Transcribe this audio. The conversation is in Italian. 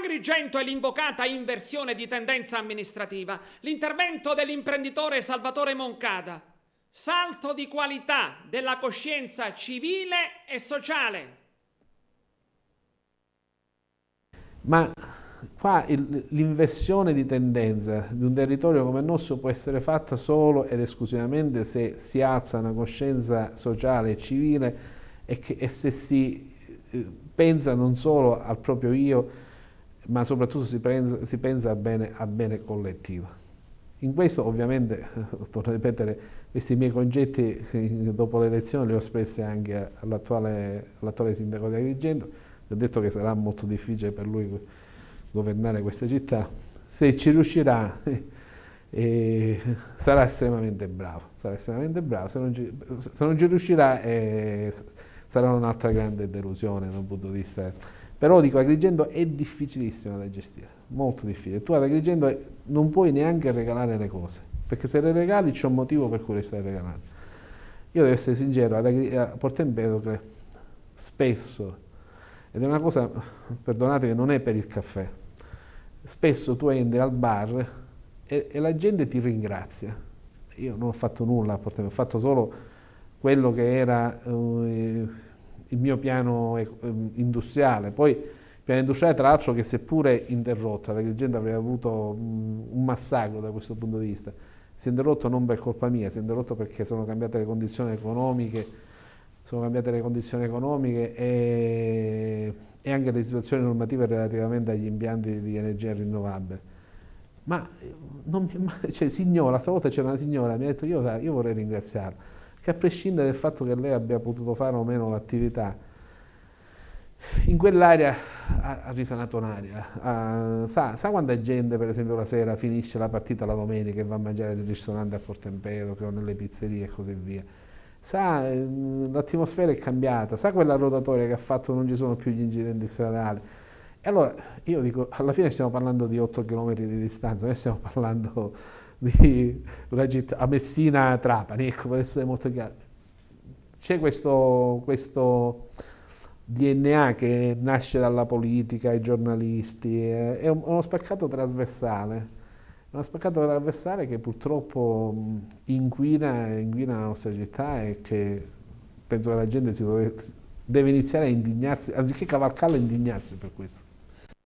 Agrigento è l'invocata inversione di tendenza amministrativa, l'intervento dell'imprenditore Salvatore Moncada. Salto di qualità della coscienza civile e sociale. Ma qua l'inversione di tendenza di un territorio come il nostro può essere fatta solo ed esclusivamente se si alza una coscienza sociale e civile e se si pensa non solo al proprio io, ma soprattutto si pensa al bene collettivo. In questo ovviamente, torno a ripetere, questi miei concetti dopo le elezioni li ho espressi anche all'attuale sindaco di Agrigento. Gli ho detto che sarà molto difficile per lui governare questa città. Se ci riuscirà sarà estremamente bravo, se non ci riuscirà sarà un'altra grande delusione da un punto di vista. Però dico, Agrigento è difficilissima da gestire, molto difficile. Tu ad Agrigento non puoi neanche regalare le cose, perché se le regali c'è un motivo per cui le stai regalando. Io devo essere sincero, a Porto Empedocle spesso, ed è una cosa, perdonate, che non è per il caffè, spesso tu entri al bar e la gente ti ringrazia. Io non ho fatto nulla a Porto Empedocle, ho fatto solo quello che era il mio piano industriale. Poi il piano industriale, tra l'altro, che seppure interrotto, ad Agrigento avrebbe avuto un massacro da questo punto di vista, si è interrotto non per colpa mia, si è interrotto perché sono cambiate le condizioni economiche, e anche le situazioni normative relativamente agli impianti di energia rinnovabile. Ma signora, l'altra volta c'era una signora, mi ha detto io vorrei ringraziarla, che a prescindere dal fatto che lei abbia potuto fare o meno l'attività, in quell'area ha risanato un'aria. Sa quanta gente, per esempio, la sera finisce la partita la domenica e va a mangiare nel ristorante a Porto Empedocle o nelle pizzerie e così via. L'atmosfera è cambiata, sa quella rotatoria che ha fatto non ci sono più gli incidenti stradali. E allora io dico, alla fine stiamo parlando di 8 km di distanza, noi stiamo parlando di una città, a Messina-Trapani, ecco, per essere molto chiaro. C'è questo DNA che nasce dalla politica, ai giornalisti, è uno spaccato trasversale. Uno spaccato trasversale che purtroppo inquina la nostra città e che penso che la gente deve iniziare a indignarsi, anziché cavalcarla, indignarsi per questo.